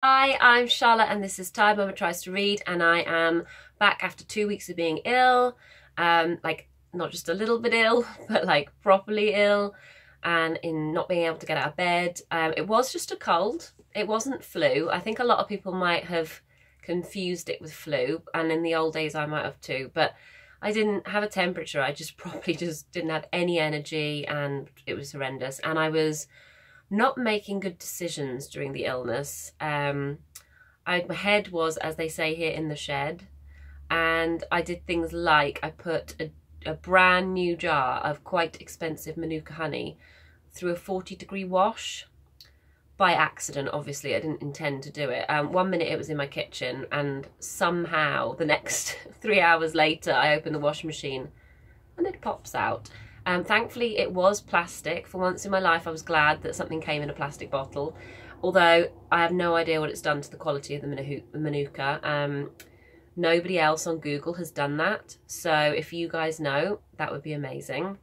Hi, I'm Charlotte and this is Time Mama Tries to Read, and I am back after 2 weeks of being ill, like not just a little bit ill, but like properly ill, and in not being able to get out of bed. It was just a cold, it wasn't flu. I think a lot of people might have confused it with flu, and in the old days I might have too, but I didn't have a temperature. I just probably just didn't have any energy and it was horrendous, and I was not making good decisions during the illness. My head was, as they say here, in the shed, and I did things like I put a brand new jar of quite expensive Manuka honey through a 40-degree wash by accident. Obviously, I didn't intend to do it. 1 minute it was in my kitchen, and somehow the next 3 hours later I opened the washing machine and it pops out. Thankfully it was plastic. For once in my life I was glad that something came in a plastic bottle, although I have no idea what it's done to the quality of the Manuka. Nobody else on Google has done that, so if you guys know, that would be amazing.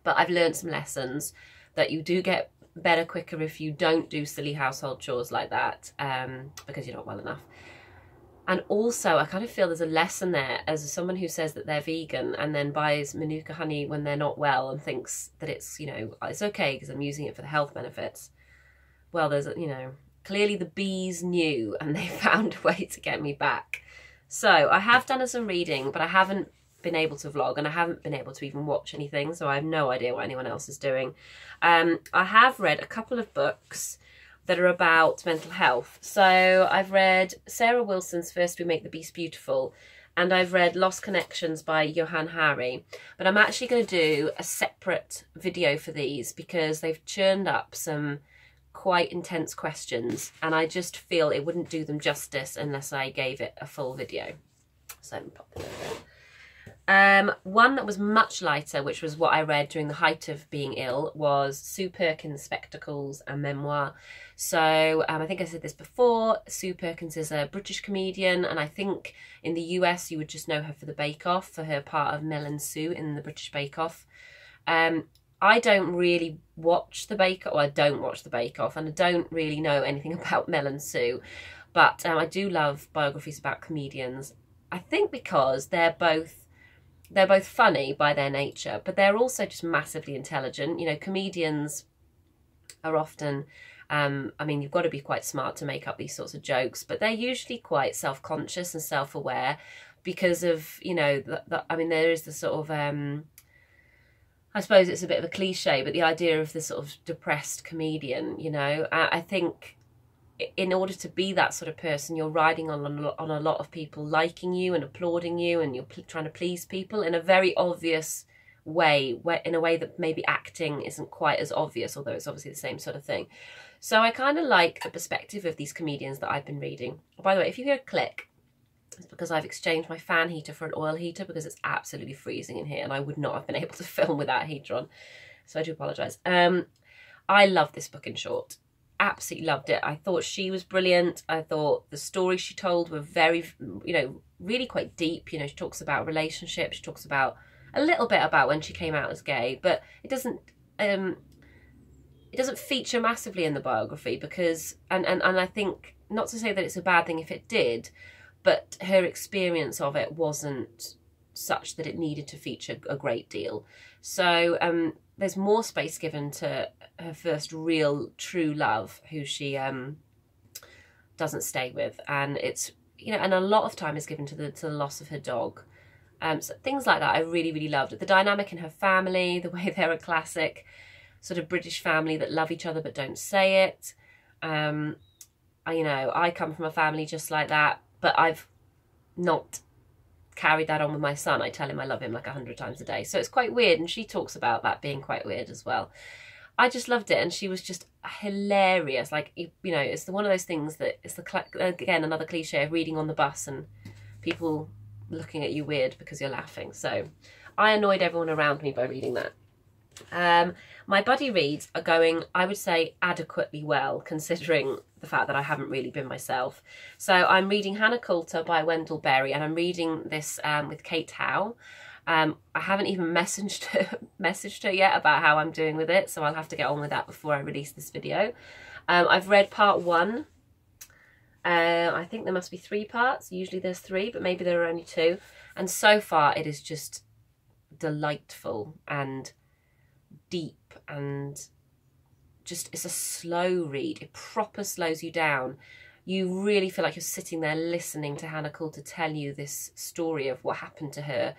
But I've learned some lessons that you do get better quicker if you don't do silly household chores like that, because you're not well enough. And also, I kind of feel there's a lesson there as someone who says that they're vegan and then buys Manuka honey when they're not well and thinks that it's, you know, it's okay because I'm using it for the health benefits. Well, there's, you know, clearly the bees knew and they found a way to get me back. So I have done some reading, but I haven't been able to vlog and I haven't been able to even watch anything. So I have no idea what anyone else is doing. I have read a couple of books that are about mental health. So I've read Sarah Wilson's First We Make the Beast Beautiful, and I've read Lost Connections by Johann. But I'm actually going to do a separate video for these because they've churned up some quite intense questions, and I just feel it wouldn't do them justice unless I gave it a full video. So I'm pop them over. One that was much lighter, which was what I read during the height of being ill, was Sue Perkins' Spectacles, a memoir. So I think I said this before, Sue Perkins is a British comedian, and I think in the US you would just know her for the Bake Off, for her part of Mel and Sue in the British Bake Off. I don't really watch the Bake Off, well, I don't watch the Bake Off, and I don't really know anything about Mel and Sue, but I do love biographies about comedians. I think because they're both funny by their nature, but they're also just massively intelligent. You know, comedians are often, I mean, you've got to be quite smart to make up these sorts of jokes, but they're usually quite self-conscious and self-aware because of, you know, I mean, there is the sort of, I suppose it's a bit of a cliche, but the idea of the sort of depressed comedian, you know, I think in order to be that sort of person, you're riding on a lot of people liking you and applauding you, and you're trying to please people in a very obvious way, in a way that maybe acting isn't quite as obvious, although it's obviously the same sort of thing. So I kind of like the perspective of these comedians that I've been reading. By the way, if you hear a click, it's because I've exchanged my fan heater for an oil heater because it's absolutely freezing in here and I would not have been able to film without a heater on. So I do apologise. I love this book, in short. Absolutely loved it. I thought she was brilliant. I thought the stories she told were very, you know, really quite deep. You know, she talks about relationships, she talks about a little bit about when she came out as gay, but it doesn't feature massively in the biography because, and I think, not to say that it's a bad thing if it did, but her experience of it wasn't such that it needed to feature a great deal. So there's more space given to her first real true love, who she doesn't stay with, and it's, you know, and a lot of time is given to the loss of her dog. So things like that I really, really loved. The dynamic in her family, the way they're a classic sort of British family that love each other but don't say it. You know, I come from a family just like that, but I've not carried that on with my son. I tell him I love him like 100 times a day. So it's quite weird, and she talks about that being quite weird as well. I just loved it, and she was just hilarious. Like, you know, it's one of those things that it's again, another cliche of reading on the bus and people looking at you weird because you're laughing. So I annoyed everyone around me by reading that. My buddy reads are going, I would say, adequately well, considering the fact that I haven't really been myself. So I'm reading Hannah Coulter by Wendell, and I'm reading this with Kate Howe. I haven't even messaged her yet about how I'm doing with it, so I'll have to get on with that before I release this video. I've read part 1 I think there must be 3 parts. Usually there's 3, but maybe there are only 2. And so far it is just delightful and deep, and just, it's a slow read. It proper slows you down. You really feel like you're sitting there listening to Hannah Coulter tell you this story of what happened to her.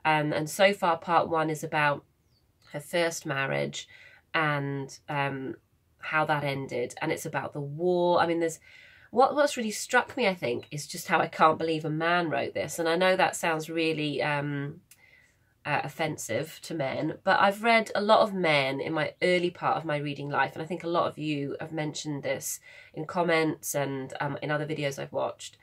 And so far part 1 is about her first marriage and how that ended, and it's about the war. I mean, there's what's really struck me, I think, is just how I can't believe a man wrote this. And I know that sounds really offensive to men, but I've read a lot of men in my early part of my reading life, and I think a lot of you have mentioned this in comments and in other videos I've watched.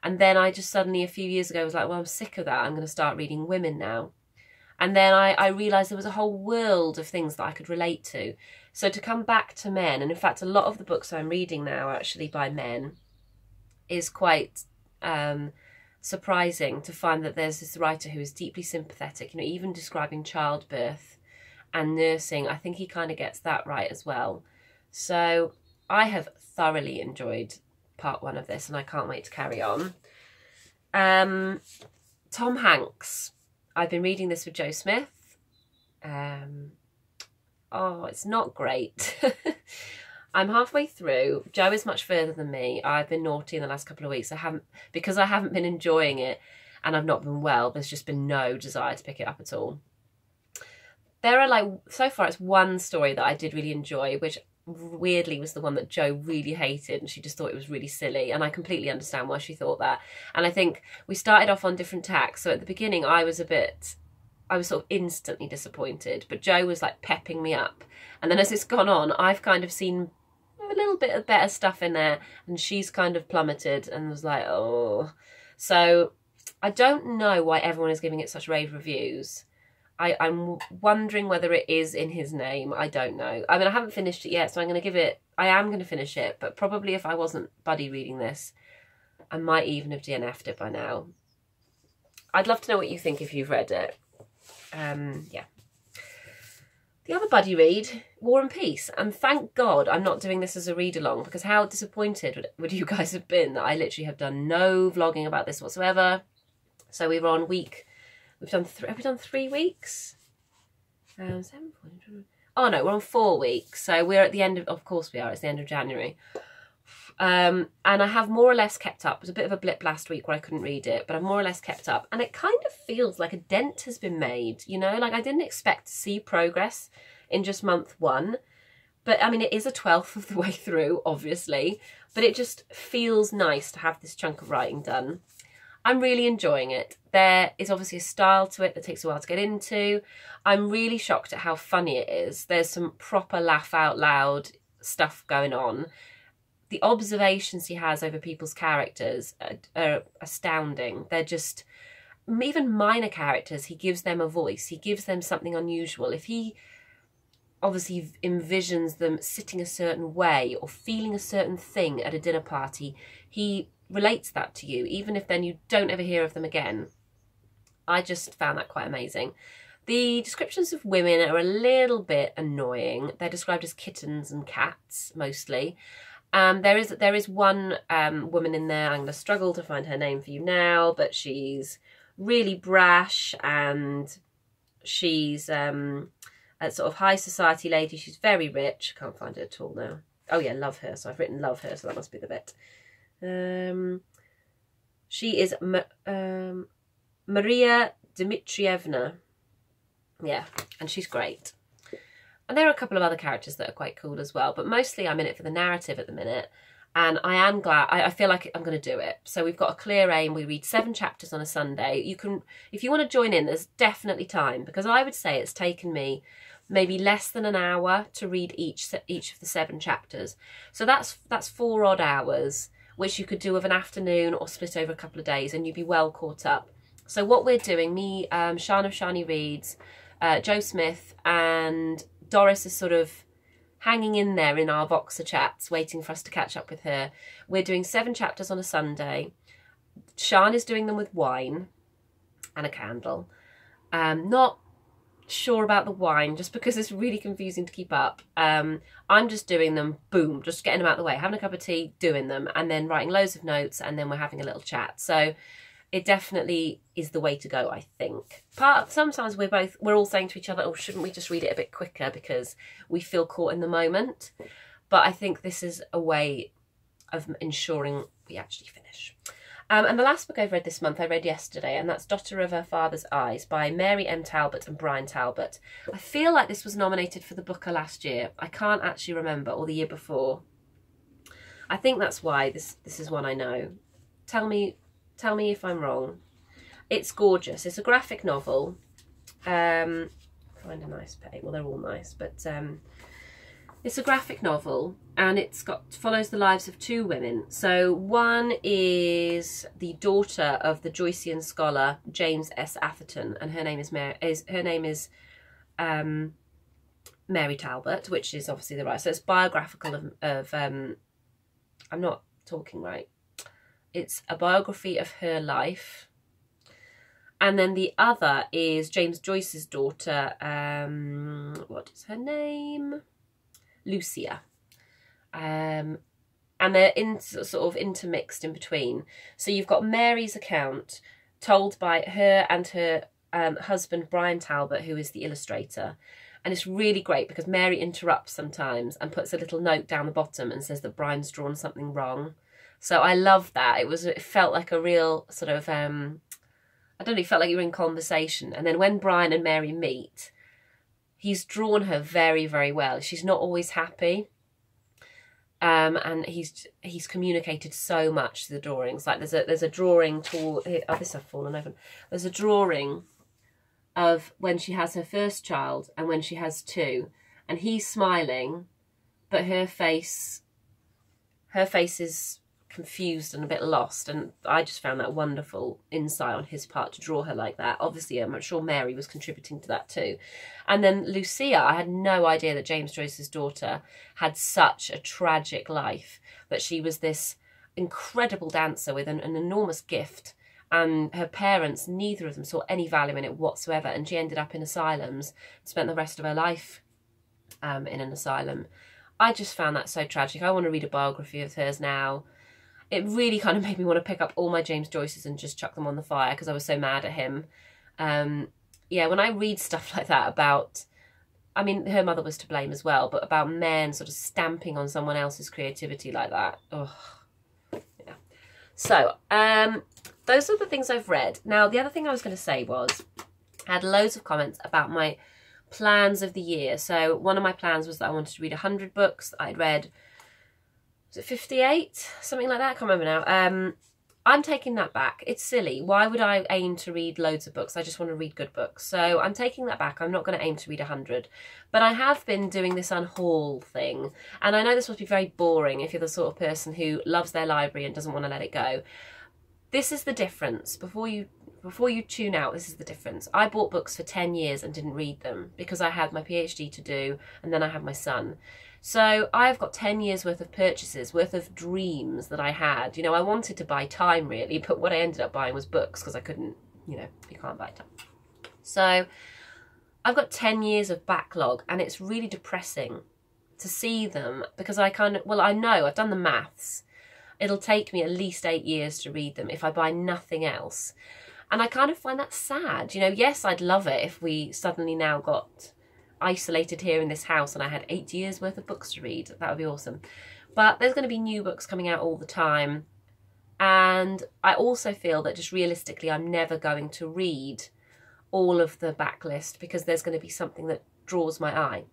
And then I just suddenly, a few years ago, was like, well, I'm sick of that. I'm going to start reading women now. And then I realised there was a whole world of things that I could relate to. So to come back to men, and in fact a lot of the books I'm reading now are actually by men, is quite surprising to find that there's this writer who is deeply sympathetic, you know, even describing childbirth and nursing. I think he kind of gets that right as well. So I have thoroughly enjoyed part 1 of this, and I can't wait to carry on. Tom Hanks. I've been reading this with Joe Smith. Oh, it's not great. I'm halfway through. Joe is much further than me. I've been naughty in the last couple of weeks. Because I haven't been enjoying it and I've not been well, there's just been no desire to pick it up at all. There are, like, so far it's one story that I did really enjoy, which weirdly was the one that Joe really hated, and she just thought it was really silly, and I completely understand why she thought that. And I think we started off on different tacks, so at the beginning I was sort of instantly disappointed, but Joe was like pepping me up, and then as it's gone on I've kind of seen a little bit of better stuff in there, and she's kind of plummeted and was like, oh. So I don't know why everyone is giving it such rave reviews. I'm wondering whether it is in his name. I don't know. I mean, I haven't finished it yet, so I am going to finish it, but probably if I wasn't buddy reading this, I might even have DNF'd it by now. I'd love to know what you think if you've read it. Yeah. The other buddy read, War and Peace, and thank God I'm not doing this as a read-along, because how disappointed would you guys have been that I literally have done no vlogging about this whatsoever. So we were on week... have we done 3 weeks? 7, 4, oh no, we're on 4 weeks. So we're at the end of course we are, it's the end of January. And I have more or less kept up. It was a bit of a blip last week where I couldn't read it, but I've more or less kept up. And it kind of feels like a dent has been made, you know? Like I didn't expect to see progress in just month 1. But I mean, it is a 12th of the way through, obviously. But it just feels nice to have this chunk of writing done. I'm really enjoying it. There is obviously a style to it that takes a while to get into. I'm really shocked at how funny it is. There's some proper laugh out loud stuff going on. The observations he has over people's characters are astounding. They're just, even minor characters, he gives them a voice. He gives them something unusual. If he obviously envisions them sitting a certain way or feeling a certain thing at a dinner party, he relates that to you, even if then you don't ever hear of them again. I just found that quite amazing. The descriptions of women are a little bit annoying. They're described as kittens and cats, mostly. There is one woman in there, I'm going to struggle to find her name for you now, but she's really brash, and she's a sort of high society lady. She's very rich. Can't find her at all now. Oh yeah, love her. So I've written love her, so that must be the bit. She is Maria Dmitrievna. Yeah, and she's great. And there are a couple of other characters that are quite cool as well, but mostly I'm in it for the narrative at the minute. And I am glad, I feel like I'm going to do it. So we've got a clear aim. We read 7 chapters on a Sunday. You can, if you want to join in, there's definitely time, because I would say it's taken me maybe less than an hour to read each of the 7 chapters. So that's 4 odd hours, which you could do of an afternoon or split over a couple of days, and you'd be well caught up. So what we're doing, me, Shan of Shani Reads, Joe Smith, and Doris is sort of hanging in there in our Voxer chats, waiting for us to catch up with her. We're doing 7 chapters on a Sunday. Shan is doing them with wine and a candle. Not sure about the wine, just because it's really confusing to keep up. I'm just doing them, boom, just getting them out of the way, having a cup of tea, doing them, and then writing loads of notes, and then we're having a little chat. So it definitely is the way to go, I think. Sometimes we're all saying to each other, oh, shouldn't we just read it a bit quicker because we feel caught in the moment? But I think this is a way of ensuring we actually finish. And the last book I've read this month, I read yesterday, and that's Daughter of Her Father's Eyes by Mary M. Talbot and Bryan Talbot. I feel like this was nominated for the Booker last year. I can't actually remember, or the year before. I think that's why this is one I know. Tell me if I'm wrong. It's gorgeous. It's a graphic novel. Find a nice page. Well, they're all nice, but it's a graphic novel, and follows the lives of two women. So one is the daughter of the Joycean scholar James S. Atherton, and her name is Mary Talbot, which is obviously the right. So it's biographical of I'm not talking right. It's a biography of her life. And then the other is James Joyce's daughter. What is her name? Lucia. And they're sort of intermixed in between. So you've got Mary's account told by her and her husband Bryan Talbot, who is the illustrator. And it's really great because Mary interrupts sometimes and puts a little note down the bottom and says that Bryan's drawn something wrong. So I love that. It felt like a real sort of, I don't know, it felt like you were in conversation. And then when Bryan and Mary meet, he's drawn her very, very well. She's not always happy. And he's communicated so much through the drawings. Like there's a drawing toward, oh, this I've fallen over. There's a drawing of when she has her first child and when she has two. And he's smiling, but her face is confused and a bit lost, and I just found that wonderful insight on his part to draw her like that. Obviously, I'm sure Mary was contributing to that too. And then Lucia, I had no idea that James Joyce's daughter had such a tragic life, that she was this incredible dancer with an enormous gift, and her parents, neither of them saw any value in it whatsoever, and she ended up in asylums, spent the rest of her life in an asylum. I just found that so tragic. I want to read a biography of hers now. It really kind of made me want to pick up all my James Joyces and just chuck them on the fire because I was so mad at him. Yeah, when I read stuff like that about, I mean, her mother was to blame as well, but about men sort of stamping on someone else's creativity like that. Oh, yeah. So, those are the things I've read. Now, the other thing I was going to say was, I had loads of comments about my plans of the year. So one of my plans was that I wanted to read 100 books. I'd read, was it 58? Something like that. I can't remember now. I'm taking that back. It's silly. Why would I aim to read loads of books? I just want to read good books. So I'm taking that back. I'm not going to aim to read 100. But I have been doing this unhaul thing. And I know this must be very boring if you're the sort of person who loves their library and doesn't want to let it go. This is the difference. Before you tune out, this is the difference. I bought books for 10 years and didn't read them because I had my PhD to do and then I had my son. So I've got 10 years worth of purchases, worth of dreams that I had. You know, I wanted to buy time really, but what I ended up buying was books because I couldn't, you know, you can't buy time. So I've got 10 years of backlog and it's really depressing to see them because I kind of, well, I know, I've done the maths. It'll take me at least 8 years to read them if I buy nothing else. And I kind of find that sad. You know, yes, I'd love it if we suddenly now got isolated here in this house and I had 8 years worth of books to read. That would be awesome. But there's going to be new books coming out all the time. And I also feel that just realistically, I'm never going to read all of the backlist because there's going to be something that draws my eye.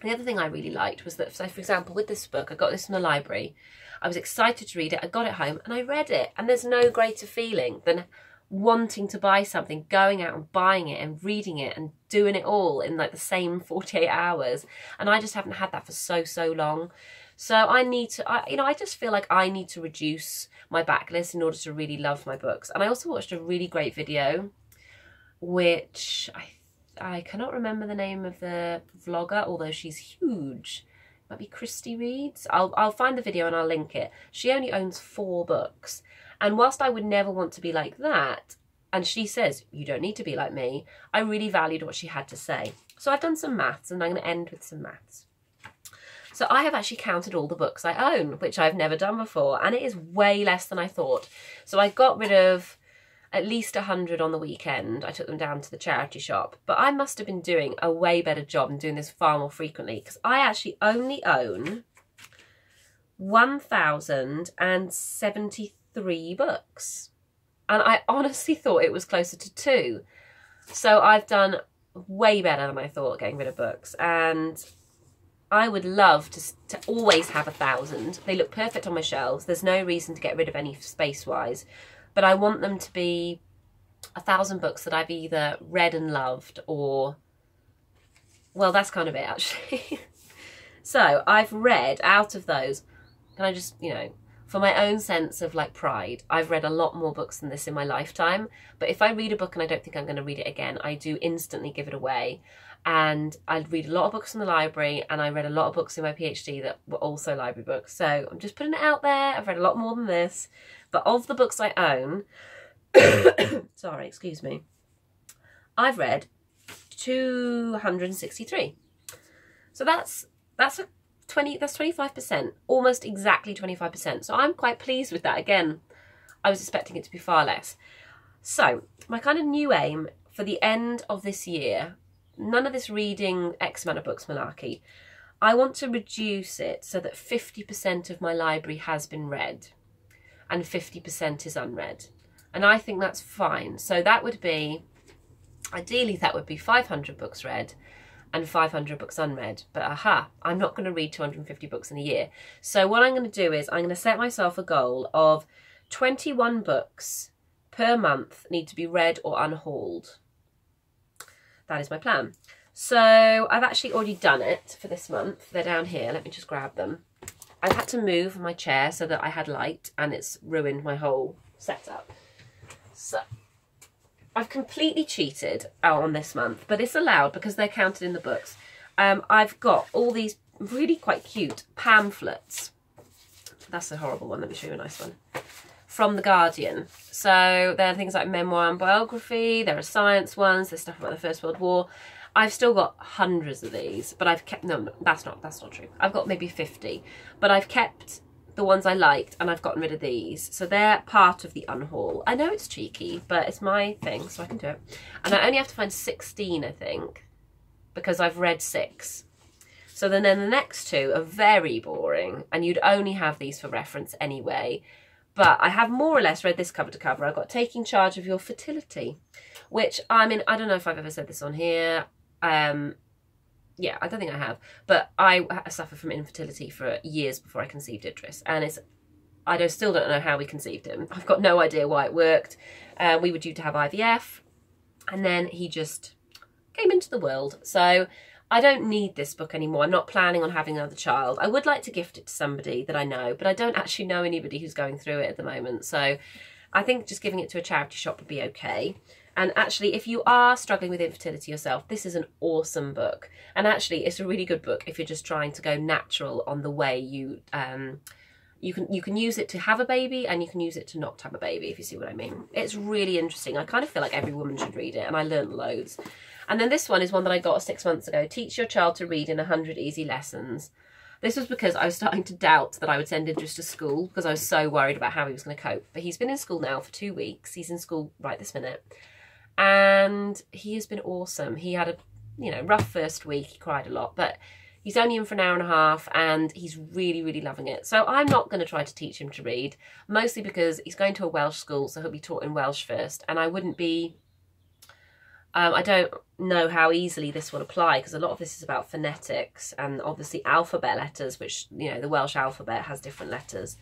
The other thing I really liked was that, so for example, with this book, I got this from the library. I was excited to read it. I got it home and I read it. And there's no greater feeling than wanting to buy something, going out and buying it and reading it and doing it all in like the same 48 hours. And I just haven't had that for so long. So I need to, I just feel like I need to reduce my backlist in order to really love my books. And I also watched a really great video, which I cannot remember the name of the vlogger, although she's huge. It might be Christy Reeds. I'll find the video and I'll link it. She only owns 4 books. And whilst I would never want to be like that, and she says, you don't need to be like me, I really valued what she had to say. So I've done some maths, and I'm going to end with some maths. So I have actually counted all the books I own, which I've never done before, and it is way less than I thought. So I got rid of at least 100 on the weekend. I took them down to the charity shop, but I must have been doing a way better job and doing this far more frequently, because I actually only own 1,073 books. And I honestly thought it was closer to 2. So I've done way better than I thought getting rid of books. And I would love to always have 1,000. They look perfect on my shelves. There's no reason to get rid of any space-wise. But I want them to be 1,000 books that I've either read and loved, or... well, that's kind of it, actually. So I've read, out of those, can I just, you know, for my own sense of like pride, I've read a lot more books than this in my lifetime. But if I read a book and I don't think I'm going to read it again, I do instantly give it away. And I read a lot of books from the library, and I read a lot of books in my PhD that were also library books. So I'm just putting it out there. I've read a lot more than this. But of the books I own, sorry, excuse me, I've read 263. So that's 25%, almost exactly 25%. So I'm quite pleased with that. Again, I was expecting it to be far less. So my kind of new aim for the end of this year, none of this reading X amount of books malarkey, I want to reduce it so that 50% of my library has been read and 50% is unread. And I think that's fine. So that would be, ideally that would be 500 books read and 500 books unread. But I'm not going to read 250 books in a year. So what I'm going to do is I'm going to set myself a goal of 21 books per month need to be read or unhauled. That is my plan. So I've actually already done it for this month. They're down here. Let me just grab them. I've had to move my chair so that I had light, and it's ruined my whole setup. So I've completely cheated on this month, but it's allowed because they're counted in the books. I've got all these really quite cute pamphlets. That's a horrible one. Let me show you a nice one. From The Guardian. So there are things like memoir and biography. There are science ones. There's stuff about the First World War. I've still got hundreds of these, but I've kept, no, that's not true. I've got maybe 50, but I've kept the ones I liked and I've gotten rid of these. So they're part of the unhaul. I know it's cheeky, but it's my thing, so I can do it. And I only have to find 16, I think, because I've read 6. So then the next 2 are very boring, and you'd only have these for reference anyway. But I have more or less read this cover to cover. I've got Taking Charge of Your Fertility, which, I mean, I don't know if I've ever said this on here. Yeah, I don't think I have. But I suffered from infertility for years before I conceived Idris. And I still don't know how we conceived him. I've got no idea why it worked. We were due to have IVF. And then he just came into the world. So I don't need this book anymore. I'm not planning on having another child. I would like to gift it to somebody that I know, but I don't actually know anybody who's going through it at the moment. So I think just giving it to a charity shop would be okay. And actually, if you are struggling with infertility yourself, this is an awesome book. And actually, it's a really good book if you're just trying to go natural on the way you can use it to have a baby, and you can use it to not have a baby, if you see what I mean. It's really interesting. I kind of feel like every woman should read it, and I learned loads. And then this one is one that I got 6 months ago. Teach Your Child to Read in 100 Easy Lessons. This was because I was starting to doubt that I would send Idris to school, because I was so worried about how he was going to cope. But he's been in school now for 2 weeks. He's in school right this minute. And he has been awesome. He had a, rough first week. He cried a lot, but he's only in for an hour and a half, and he's really, really loving it. So I'm not going to try to teach him to read, mostly because he's going to a Welsh school, so he'll be taught in Welsh first. And I wouldn't be, I don't know how easily this will apply, because a lot of this is about phonetics and obviously alphabet letters, which, the Welsh alphabet has different letters.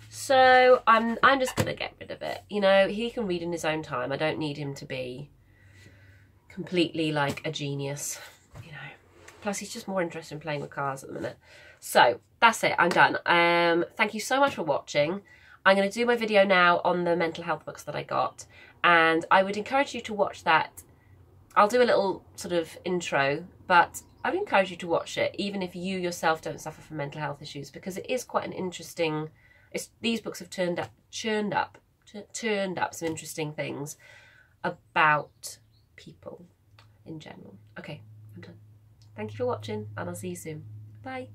So I'm just going to get rid of it. He can read in his own time. I don't need him to be completely like a genius, Plus, he's just more interested in playing with cars at the minute. So that's it. I'm done. Thank you so much for watching. I'm going to do my video now on the mental health books that I got. And I would encourage you to watch that. I'll do a little sort of intro, but I would encourage you to watch it, even if you yourself don't suffer from mental health issues, because it is quite an interesting... These books have churned up some interesting things. about people in general. Okay, I'm done. Thank you for watching, and I'll see you soon. Bye.